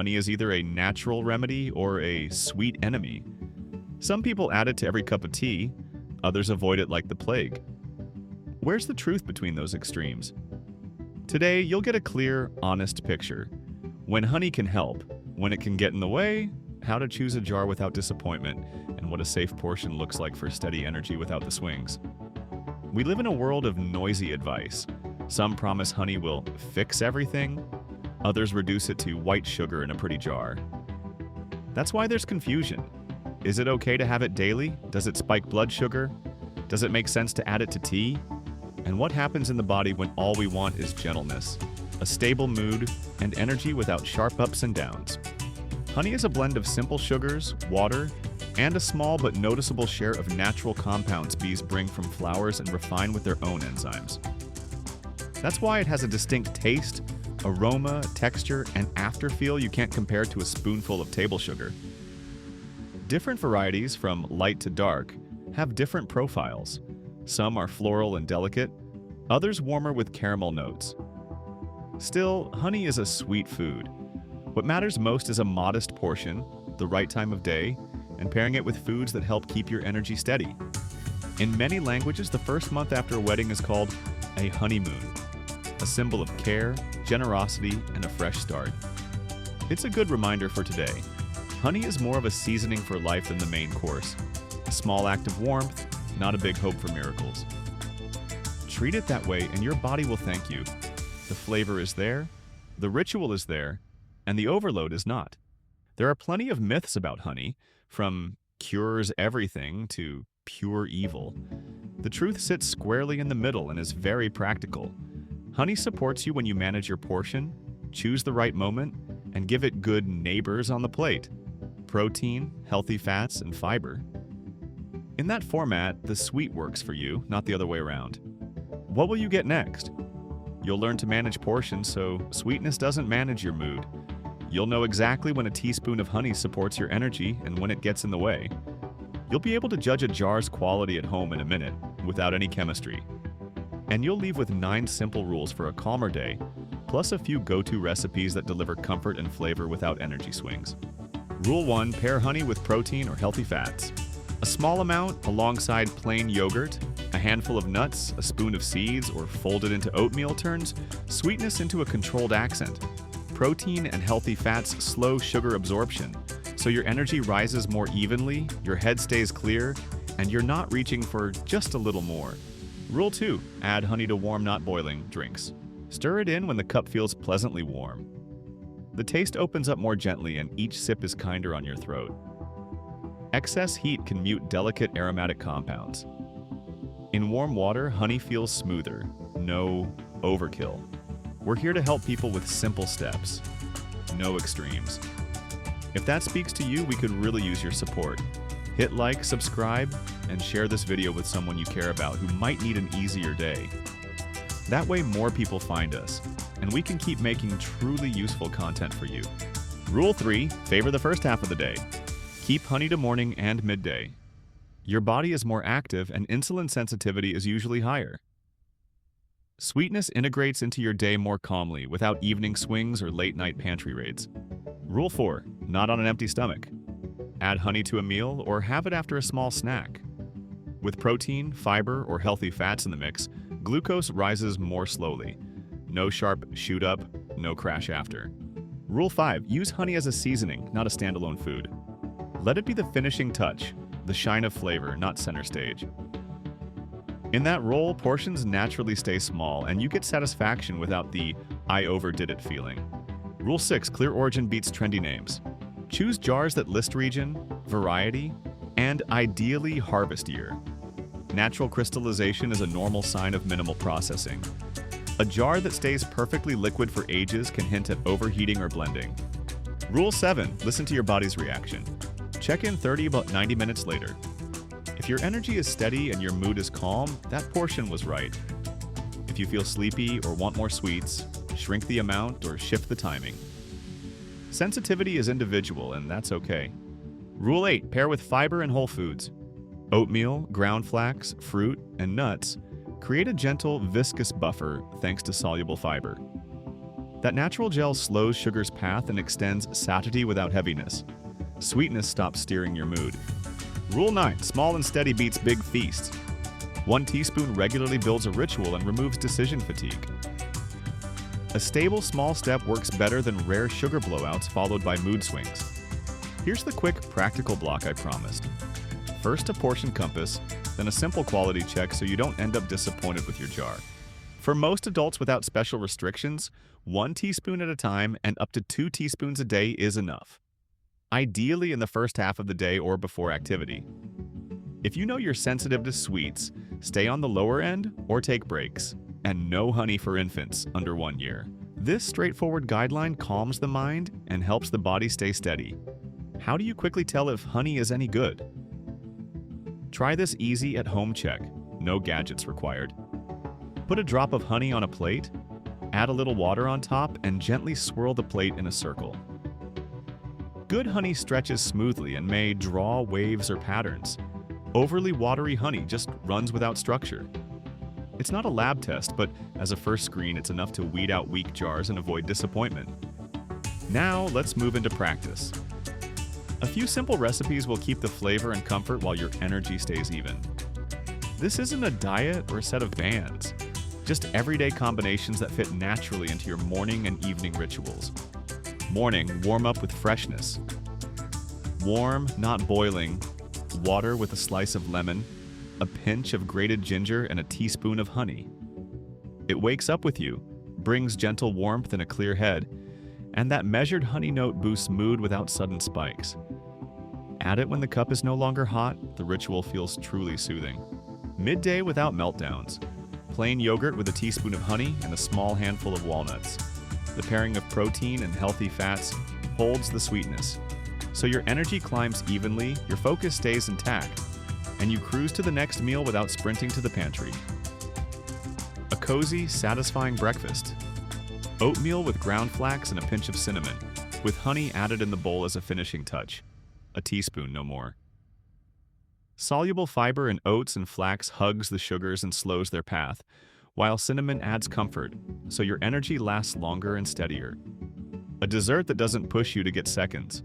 honey is either a natural remedy or a sweet enemy. Some people add it to every cup of tea, others avoid it like the plague. Where's the truth between those extremes? Today, you'll get a clear, honest picture. When honey can help, when it can get in the way, how to choose a jar without disappointment, and what a safe portion looks like for steady energy without the swings. We live in a world of noisy advice. Some promise honey will fix everything, others reduce it to white sugar in a pretty jar. That's why there's confusion. Is it okay to have it daily? Does it spike blood sugar? Does it make sense to add it to tea? And what happens in the body when all we want is gentleness, a stable mood, and energy without sharp ups and downs? Honey is a blend of simple sugars, water, and a small but noticeable share of natural compounds bees bring from flowers and refine with their own enzymes. That's why it has a distinct taste, aroma, texture, and afterfeel you can't compare to a spoonful of table sugar. Different varieties, from light to dark, have different profiles. Some are floral and delicate, others warmer with caramel notes. Still, honey is a sweet food. What matters most is a modest portion, the right time of day, and pairing it with foods that help keep your energy steady. In many languages, the first month after a wedding is called a honeymoon, a symbol of care, generosity, and a fresh start. It's a good reminder for today. Honey is more of a seasoning for life than the main course. A small act of warmth, not a big hope for miracles. Treat it that way and your body will thank you. The flavor is there, the ritual is there, and the overload is not. There are plenty of myths about honey, from cures everything to pure evil. The truth sits squarely in the middle and is very practical. Honey supports you when you manage your portion, choose the right moment, and give it good neighbors on the plate: protein, healthy fats, and fiber. In that format, the sweet works for you, not the other way around. What will you get next? You'll learn to manage portions so sweetness doesn't manage your mood. You'll know exactly when a teaspoon of honey supports your energy and when it gets in the way. You'll be able to judge a jar's quality at home in a minute, without any chemistry. And you'll leave with 9 simple rules for a calmer day, plus a few go-to recipes that deliver comfort and flavor without energy swings. Rule 1, pair honey with protein or healthy fats. A small amount alongside plain yogurt, a handful of nuts, a spoon of seeds, or folded into oatmeal turns sweetness into a controlled accent. Protein and healthy fats slow sugar absorption, so your energy rises more evenly, your head stays clear, and you're not reaching for just a little more. Rule 2, add honey to warm, not boiling, drinks. Stir it in when the cup feels pleasantly warm. The taste opens up more gently and each sip is kinder on your throat. Excess heat can mute delicate aromatic compounds. In warm water, honey feels smoother, no overkill. We're here to help people with simple steps, no extremes. If that speaks to you, we could really use your support. Hit like, subscribe, and share this video with someone you care about who might need an easier day. That way more people find us, and we can keep making truly useful content for you. Rule 3, favor the first half of the day. Keep honey to morning and midday. Your body is more active and insulin sensitivity is usually higher. Sweetness integrates into your day more calmly without evening swings or late-night pantry raids. Rule 4, not on an empty stomach. Add honey to a meal or have it after a small snack. With protein, fiber, or healthy fats in the mix, glucose rises more slowly. No sharp shoot up, no crash after. Rule 5, use honey as a seasoning, not a standalone food. Let it be the finishing touch, the shine of flavor, not center stage. In that role, portions naturally stay small and you get satisfaction without the "I overdid it" feeling. Rule 6, clear origin beats trendy names. Choose jars that list region, variety, and ideally harvest year. Natural crystallization is a normal sign of minimal processing. A jar that stays perfectly liquid for ages can hint at overheating or blending. Rule 7, listen to your body's reaction. Check in 30 about 90 minutes later. If your energy is steady and your mood is calm, that portion was right. If you feel sleepy or want more sweets, shrink the amount or shift the timing. Sensitivity is individual, and that's okay. Rule 8, pair with fiber and whole foods. Oatmeal, ground flax, fruit, and nuts create a gentle, viscous buffer thanks to soluble fiber. That natural gel slows sugar's path and extends satiety without heaviness. Sweetness stops steering your mood. Rule 9. Small and steady beats big feasts. 1 teaspoon regularly builds a ritual and removes decision fatigue. A stable small step works better than rare sugar blowouts followed by mood swings. Here's the quick, practical block I promised. First a portion compass, then a simple quality check so you don't end up disappointed with your jar. For most adults without special restrictions, 1 teaspoon at a time and up to 2 teaspoons a day is enough. Ideally in the first half of the day or before activity. If you know you're sensitive to sweets, stay on the lower end or take breaks. And no honey for infants under 1 year. This straightforward guideline calms the mind and helps the body stay steady. How do you quickly tell if honey is any good? Try this easy at-home check. No gadgets required. Put a drop of honey on a plate, add a little water on top, and gently swirl the plate in a circle. Good honey stretches smoothly and may draw waves or patterns. Overly watery honey just runs without structure. It's not a lab test, but as a first screen, it's enough to weed out weak jars and avoid disappointment. Now, let's move into practice. A few simple recipes will keep the flavor and comfort while your energy stays even. This isn't a diet or a set of bands, just everyday combinations that fit naturally into your morning and evening rituals. Morning, warm up with freshness. Warm, not boiling, water with a slice of lemon, a pinch of grated ginger, and a teaspoon of honey. It wakes up with you, brings gentle warmth and a clear head, and that measured honey note boosts mood without sudden spikes. Add it when the cup is no longer hot, the ritual feels truly soothing. Midday without meltdowns. Plain yogurt with a teaspoon of honey and a small handful of walnuts. The pairing of protein and healthy fats holds the sweetness. So your energy climbs evenly, your focus stays intact, and you cruise to the next meal without sprinting to the pantry. A cozy, satisfying breakfast. Oatmeal with ground flax and a pinch of cinnamon, with honey added in the bowl as a finishing touch. A teaspoon, no more. Soluble fiber in oats and flax hugs the sugars and slows their path, while cinnamon adds comfort, so your energy lasts longer and steadier. A dessert that doesn't push you to get seconds.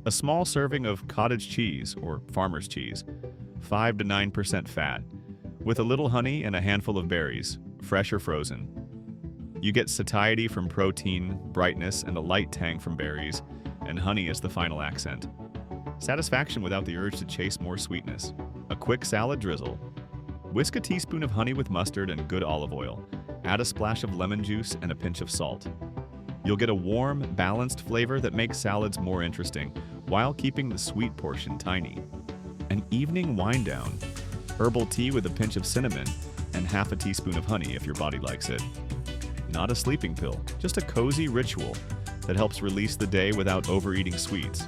A small serving of cottage cheese, or farmer's cheese, 5 to 9% fat, with a little honey and a handful of berries, fresh or frozen. You get satiety from protein, brightness, and a light tang from berries, and honey is the final accent. Satisfaction without the urge to chase more sweetness. A quick salad drizzle. Whisk a teaspoon of honey with mustard and good olive oil. Add a splash of lemon juice and a pinch of salt. You'll get a warm, balanced flavor that makes salads more interesting, while keeping the sweet portion tiny. An evening wind down. Herbal tea with a pinch of cinnamon and half a teaspoon of honey if your body likes it. Not a sleeping pill, just a cozy ritual that helps release the day without overeating sweets.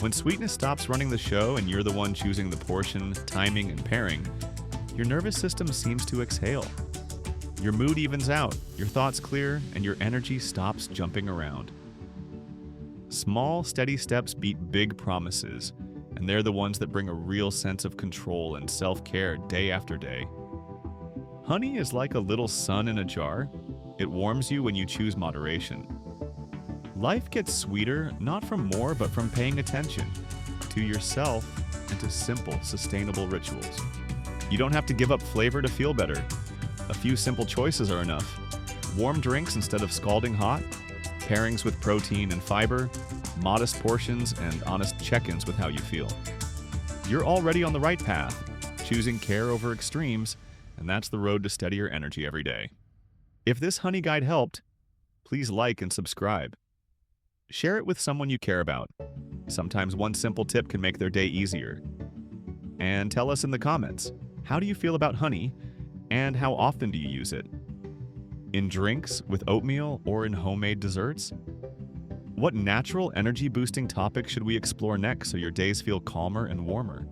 When sweetness stops running the show and you're the one choosing the portion, timing, and pairing, your nervous system seems to exhale. Your mood evens out, your thoughts clear, and your energy stops jumping around. Small, steady steps beat big promises, and they're the ones that bring a real sense of control and self-care day after day. Honey is like a little sun in a jar. It warms you when you choose moderation. Life gets sweeter not from more, but from paying attention to yourself and to simple, sustainable rituals. You don't have to give up flavor to feel better. A few simple choices are enough. Warm drinks instead of scalding hot, pairings with protein and fiber, modest portions, and honest check-ins with how you feel. You're already on the right path, choosing care over extremes, and that's the road to steadier energy every day. If this honey guide helped, please like and subscribe. Share it with someone you care about. Sometimes one simple tip can make their day easier. And tell us in the comments, how do you feel about honey, and how often do you use it? In drinks, with oatmeal, or in homemade desserts? What natural energy-boosting topic should we explore next so your days feel calmer and warmer?